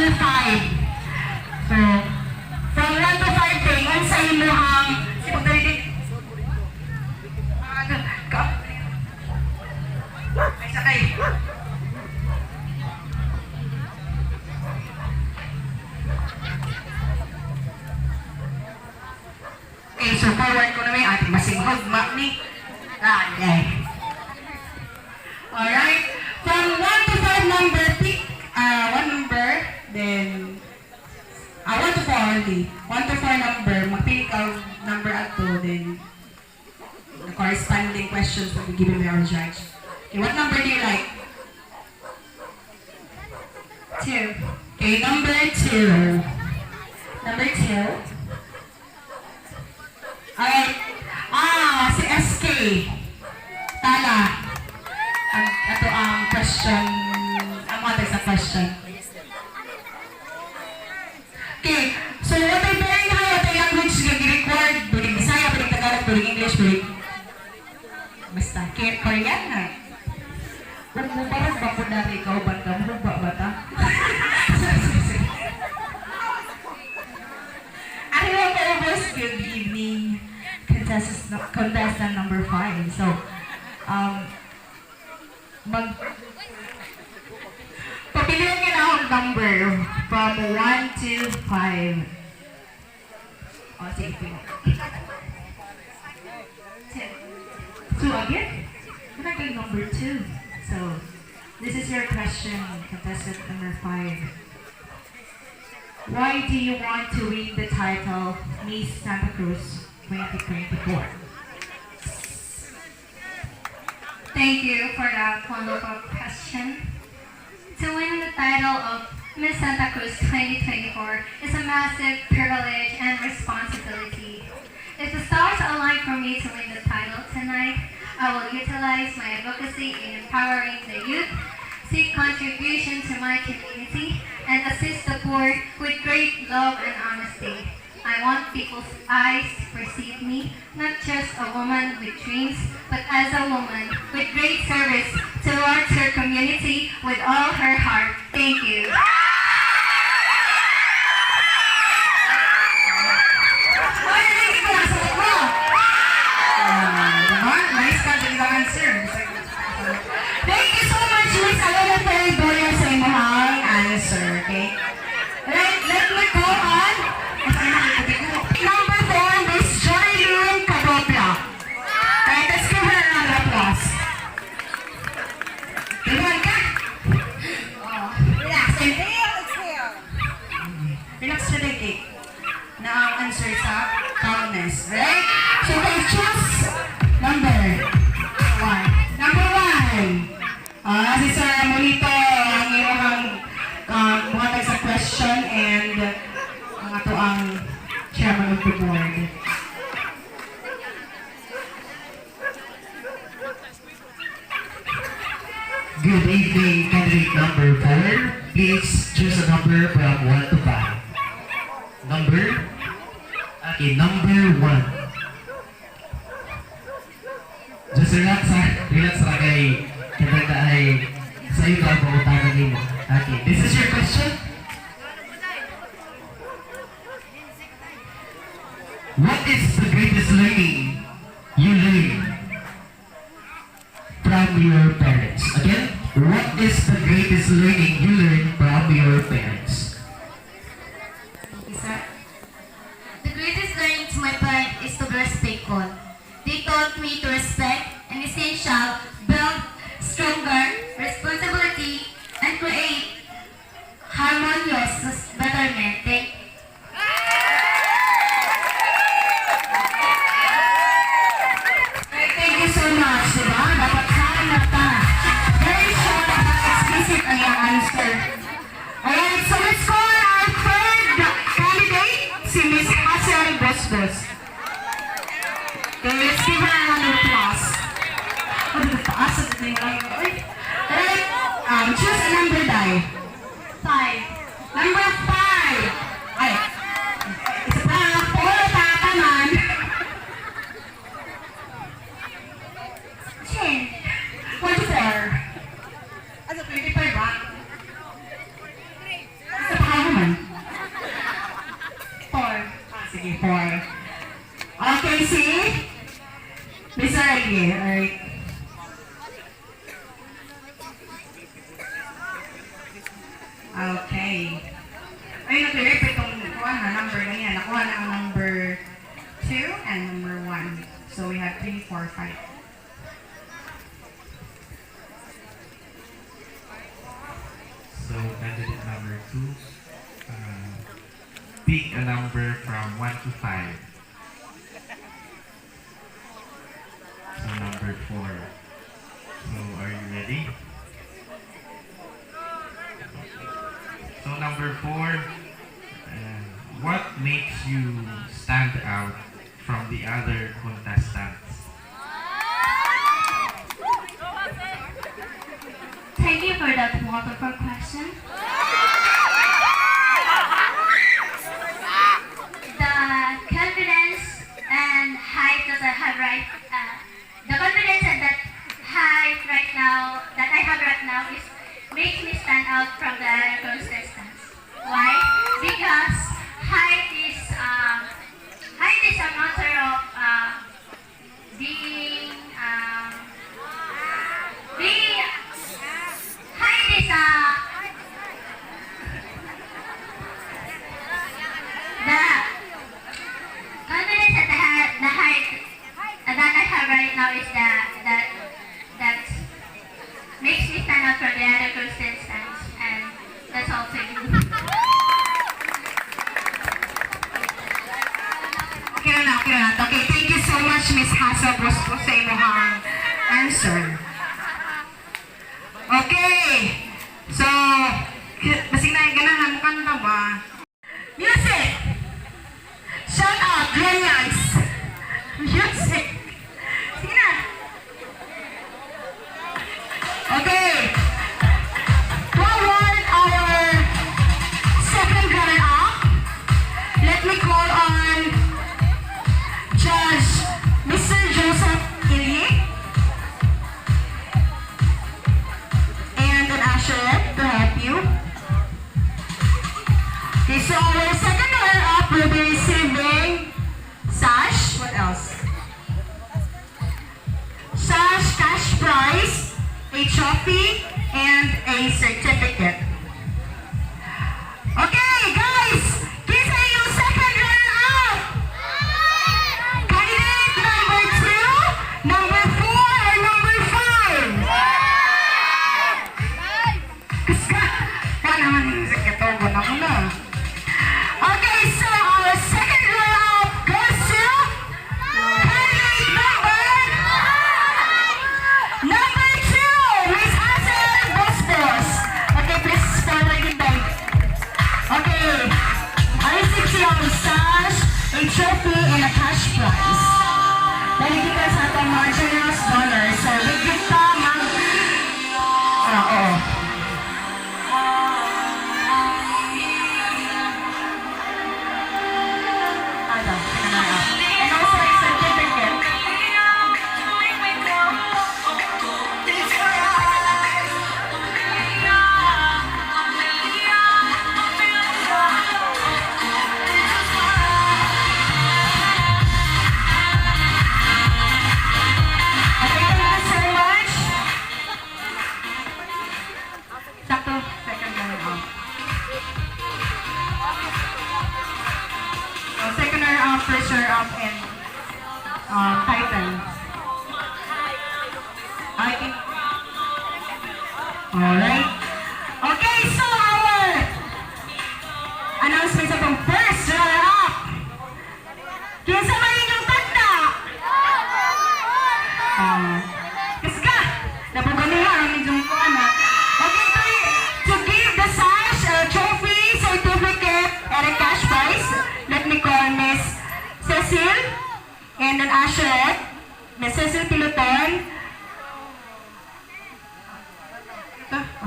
to 5. So, from 1 to 5 day, ang sa imo ang sipag-30. Ay, sakay. Okay, so forward ko na may ating masing hagma ni Rande. Alright. From 1 to 5 number, pick one number, then 1 to 4 only. 1 to 4 number, magpili ka number ato, then the corresponding questions will be given by our judge. Okay, what number do you like? 2. Okay, number 2. Number 2. Alright. Si SK. Tala. Ito ang question. Ang mga sa question. Okay. So, what ay very high, what ay language nga gi-record? Biling Bisaya, biling Tagalog, biling English, biling... Basta. Korean na. Huwag mo parang bako na ikaw, ba't ka mo ba bata? Hello, Elvis. Good evening. Contestant number 5. So, papilihan niyo na ang number from 1 to 5. Sige, 2 again? Can I get number 2? So, this is your question, contestant number 5. Why do you want to win the title Miss Santa Cruz 2024? Thank you for that wonderful question. To win the title of Miss Santa Cruz 2024 is a massive privilege and responsibility. If the stars align for me to win the title tonight, I will utilize my advocacy in empowering the youth, seek contribution to my community, and assist the poor with great love and honesty. I want people's eyes to perceive me not just a woman with dreams, but as a woman with great service towards her community with all her heart. Thank you. Nice answer. Thank you so much, Miss Alona Periboya, sa imong answer, okay? Right, let me go on. Number 4, Miss Joylyn Cabopla. Right, let's give her a round of applause. Tingnan ka? Relax. Relax na din, na ang answer sa calmness, right? So, let's choose number 1. Number 1. Si Sir Monito, ang iyong mga sa question and ang ato ang chairman of the board. Good evening, candidate number 4. Please choose a number from 1 to 5. Number? Okay, number 1. Just relax na kay kaya ay sa iyo ka pautanan nimo. Okay, this is your question. What is the greatest learning you learn from your parents? Again, what is the greatest learning you learn from your parents? The greatest learning to my parents is to be respectful. They taught me to respect and essential, build stronger responsibility, and create harmonious betterment. Thank you so much, diba? Dapat saan na ta. Very short and explicit ang iyong answer. Alright, so let's call our third candidate, si Miss Hazel Bosbos. Okay, let's give her a round of applause. Taas at ito yung alright. Choose a number, Dai. 5. Number 5. Ay, isa pa, 4 tataman. 10. 44. Ano, 25 ba? Isa pa, 4, 5. So, candidate number 2, pick a number from 1 to 5. So, number 4. So, are you ready? So, number 4, what makes you stand out from the other contestants? Thank you for that multiple question. The confidence and height that I have the confidence and that height right now, that I have right now makes me stand out from the other contestants. Why? Because height is a matter of being height is the confidence that the height that I have right now is that makes me stand out from the other contestants, and that's all to you. Okay na. Okay, thank you so much, Miss Hasselbros, po sa inyong answer. Okay. So, basing na ganahan mo kanta ba? Music! Shout out, Brilliance! Music! Sige na. Okay. Forward our second runner-up. Let me call on Judge Mr. Joseph Ilie and an usher to help you. Okay, so our second runner-up will be receiving sash. What else? Sash, cash prize, a trophy, and a certificate. Okay, guys, kinsa yung second runner-up? Candidate number 2, number 4, or number 5? Kasi, naman yung sekretaryo na ko na. Okay, so our second runner-up goes to candidate number 2, Miss Hazel Bosbos. Okay, please forward it back. Okay, I receive siyang sash, a trophy, and a cash prize. Dahil kita sa atong mga generous donors, so ligit ka mag... Oo. Ano, and also a certificate. Okay, thank you so much. Sakto, second runner-up. So, second runner-up, first runner-up, and title. I think. Alright. Okay, so our announcement sa itong first runner-up. Kinsa man inyong tanda? Kasi ka, napuganihan ang inyong kuana. Okay, to give the sash, trophy, certificate, and a cash prize, let me call Miss Cecil and an usher, Miss Cecil Piloton.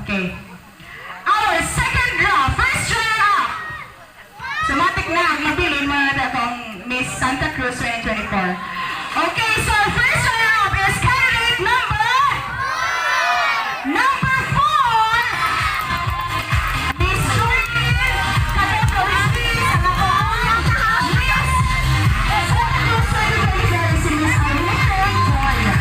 Okay. Our second draw, first runner-up. Sumatik na ang mabilin mga datong Miss Santa Cruz 2024. Okay, so our first runner-up is candidate number 4, Miss Jordan Cadeco Ruiz, ang ako, Miss Santa Cruz 2024, si Miss Arlene Joya.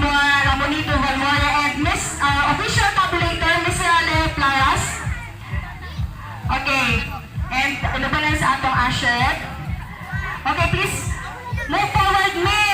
Ramonito Valmora, and Miss Official Tabulator, Miss Ale Plaras. Okay. And ano ba lang sa atong usher? Okay, please move forward, Miss